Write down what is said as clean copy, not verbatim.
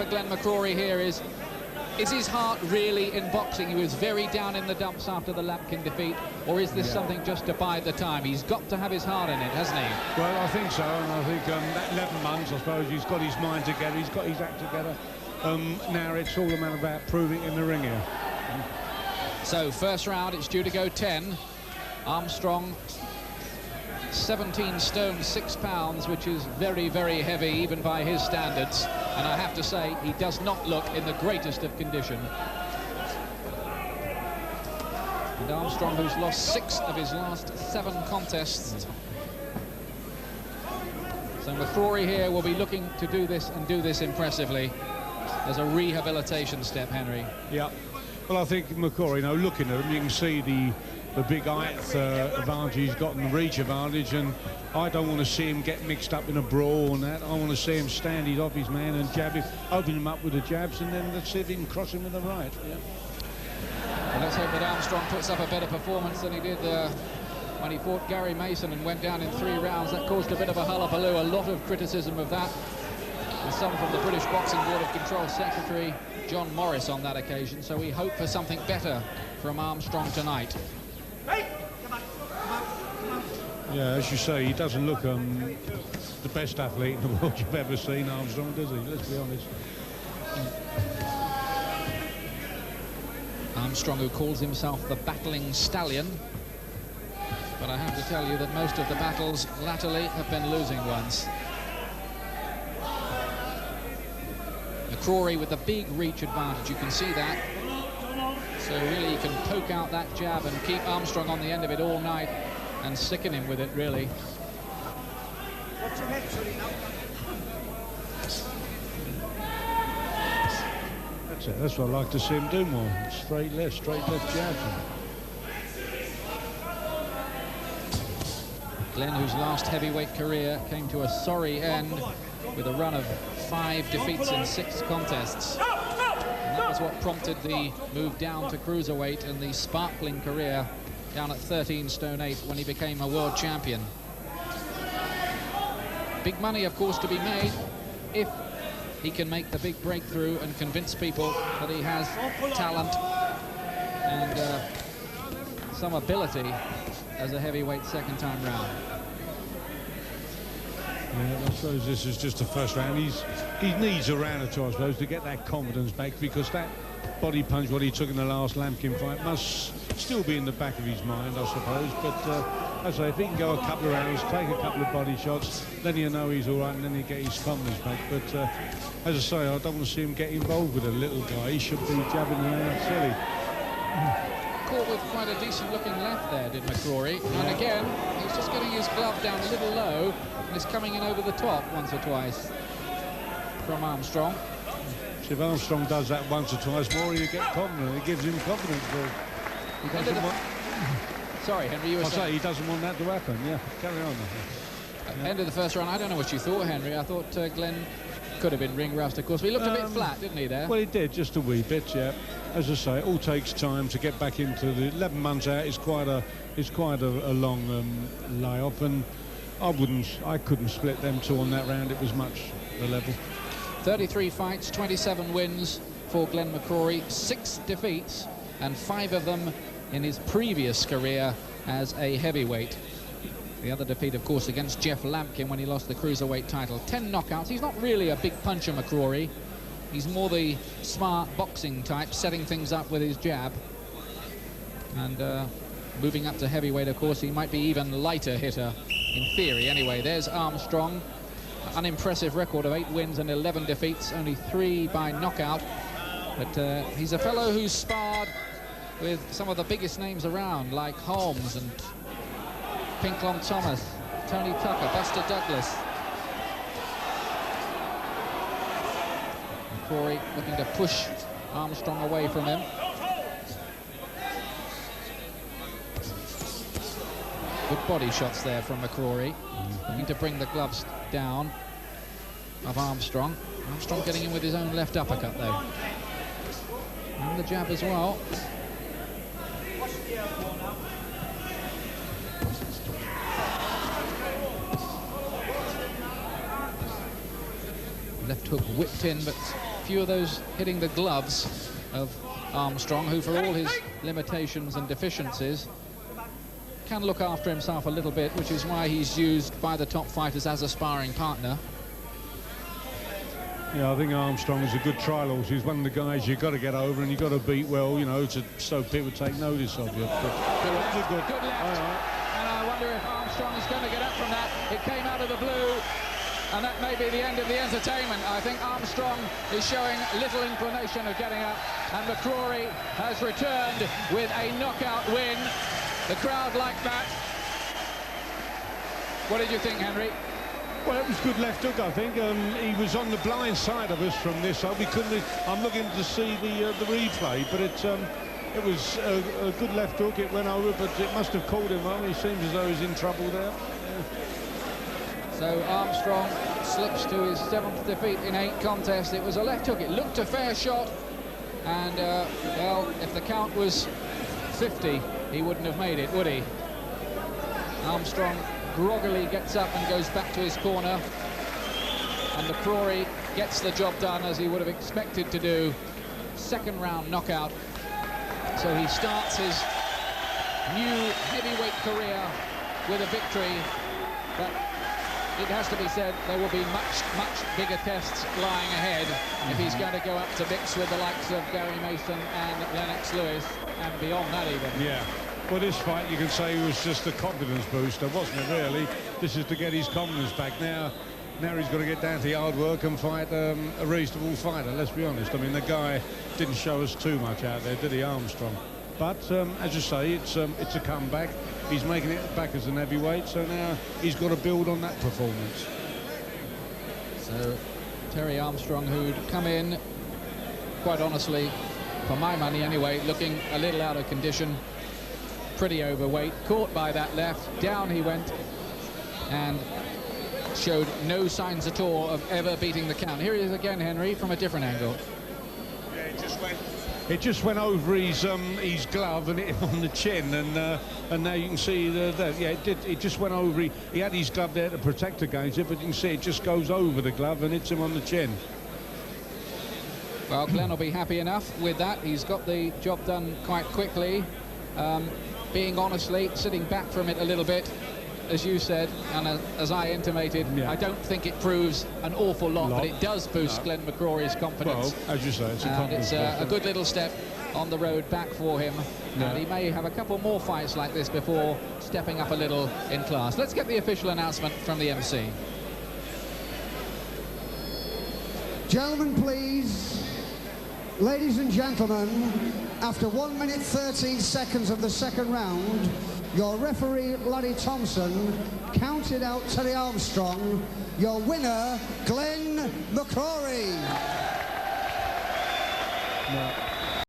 Glenn McCrory here is his heart really in boxing? He was very down in the dumps after the Lampkin defeat, or is this something just to bide the time? He's got to have his heart in it, hasn't he? Well, I think so, and I think that 11 months, I suppose, he's got his mind together, he's got his act together. Now it's all a matter about proving in the ring here. So, first round, it's due to go 10. Armstrong, 17 stone 6 pounds, which is very, very heavy even by his standards, and I have to say he does not look in the greatest of condition. And Armstrong, who's lost 6 of his last 7 contests. So McCrory here will be looking to do this and do this impressively as a rehabilitation step, Henry. Yeah, well, I think McCrory, you know, looking at him, you can see the big height advantage he's got and the reach advantage, and I don't want to see him get mixed up in a brawl and that. I want to see him stand his off his man and jab him, open him up with the jabs, and then let's see if he can cross him with the right. Yeah. Well, let's hope that Armstrong puts up a better performance than he did when he fought Gary Mason and went down in 3 rounds. That caused a bit of a hullabaloo, a lot of criticism of that, and some from the British Boxing Board of Control Secretary John Morris on that occasion. So we hope for something better from Armstrong tonight. Yeah, as you say, he doesn't look the best athlete in the world you've ever seen, Armstrong, does he? Let's be honest. Armstrong, who calls himself the battling stallion, but I have to tell you that most of the battles latterly have been losing ones. McCrory with the big reach advantage, you can see that. So really, you can poke out that jab and keep Armstrong on the end of it all night and sicken him with it, really. That's it. That's what I like to see him do more. Straight left jabs. Glenn, whose last heavyweight career came to a sorry end with a run of 5 defeats in 6 contests. And that was what prompted the move down to cruiserweight and the sparkling career down at 13 stone 8 when he became a world champion. Big money, of course, to be made if he can make the big breakthrough and convince people that he has talent and some ability as a heavyweight second time round. Yeah, I suppose this is just the first round. He needs a round or two, I suppose, to get that confidence back, because that body punch what he took in the last Lampkin fight must still be in the back of his mind, I suppose. But as I say, if he can go a couple of rounds, take a couple of body shots, then he'll know he's all right, and then he'll get his confidence back. But as I say, I don't want to see him get involved with a little guy. He should be jabbing around silly. Caught with quite a decent looking left there, did McCrory. Yeah. And again, he's just getting his glove down a little low and is coming in over the top once or twice from Armstrong. So if Armstrong does that once or twice more, you get confident. It gives him confidence. He doesn't want... Sorry, Henry, you were saying... he doesn't want that to happen. Yeah, carry on. End of the first round, I don't know what you thought, Henry. I thought Glenn could have been ring rust, of course, but he looked a bit flat, didn't he, there? Well, he did, just a wee bit, yeah. As I say, it all takes time to get back into the 11 months out. It's quite a long layoff, and I couldn't split them two on that round. It was much the level. 33 fights, 27 wins for Glenn McCrory, 6 defeats, and 5 of them in his previous career as a heavyweight. The other defeat, of course, against Jeff Lampkin when he lost the cruiserweight title. 10 knockouts. He's not really a big puncher, McCrory. He's more the smart boxing type, setting things up with his jab. And moving up to heavyweight, of course, he might be even lighter hitter, in theory. Anyway, there's Armstrong. Unimpressive record of 8 wins and 11 defeats, only 3 by knockout. But he's a fellow who's sparred with some of the biggest names around, like Holmes and Pinklon Thomas, Tony Tucker, Buster Douglas. McCrory looking to push Armstrong away from him. Good body shots there from McCrory. Looking to bring the gloves down of Armstrong. Armstrong getting in with his own left uppercut, though. And the jab as well. Left hook whipped in, but few of those hitting the gloves of Armstrong, who for all his limitations and deficiencies can look after himself a little bit, which is why he's used by the top fighters as a sparring partner. Yeah, I think Armstrong is a good trial horse. He's one of the guys you've got to get over and you've got to beat well, you know, so people take notice of you. Good left. And I wonder if Armstrong is going to get up from that. It came out of the blue, and that may be the end of the entertainment. I think Armstrong is showing little inclination of getting up, and McCrory has returned with a knockout win. The crowd liked that. What did you think, Henry? Well, it was good left hook, I think. He was on the blind side of us from this side. We couldn't. I'm looking to see the replay, but it was a good left hook. It went over, but it must have called him on. He seems as though he's in trouble there. Yeah. So Armstrong slips to his 7th defeat in 8 contests. It was a left hook. It looked a fair shot, and well, if the count was 50, he wouldn't have made it, would he? Armstrong groggily gets up and goes back to his corner, and McCrory gets the job done as he would have expected to do. 2nd round knockout. So he starts his new heavyweight career with a victory, but it has to be said there will be much bigger tests lying ahead if he's going to go up to mix with the likes of Gary Mason and Lennox Lewis, and beyond that even. Yeah. Well, this fight, you can say, was just a confidence booster, wasn't it, really? This is to get his confidence back. Now he's got to get down to the hard work and fight a reasonable fighter, let's be honest. I mean, the guy didn't show us too much out there, did he, Armstrong? But, as you say, it's a comeback. He's making it back as an heavyweight, so now he's got to build on that performance. So, Terry Armstrong, who'd come in, quite honestly, for my money anyway, looking a little out of condition, pretty overweight, caught by that left, down he went, and showed no signs at all of ever beating the count. Here he is again, Henry, from a different angle. Yeah, it just went over his glove and hit him on the chin, and now you can see that yeah, it just went over. He had his glove there to protect against it, but you can see it just goes over the glove and hits him on the chin. Well, Glenn will be happy enough with that. He's got the job done quite quickly. Being honestly, sitting back from it a little bit, as you said, and as I intimated, yeah. I don't think it proves an awful lot, but it does boost Glenn McCrory's confidence. Well, as you say, it's a confidence. It's a good little step on the road back for him, and he may have a couple more fights like this before stepping up a little in class. Let's get the official announcement from the MC. Gentlemen, please. Ladies and gentlemen, after 1 minute 13 seconds of the 2nd round, your referee, Larry Thompson, counted out Terry Armstrong. Your winner, Glenn McCrory. No.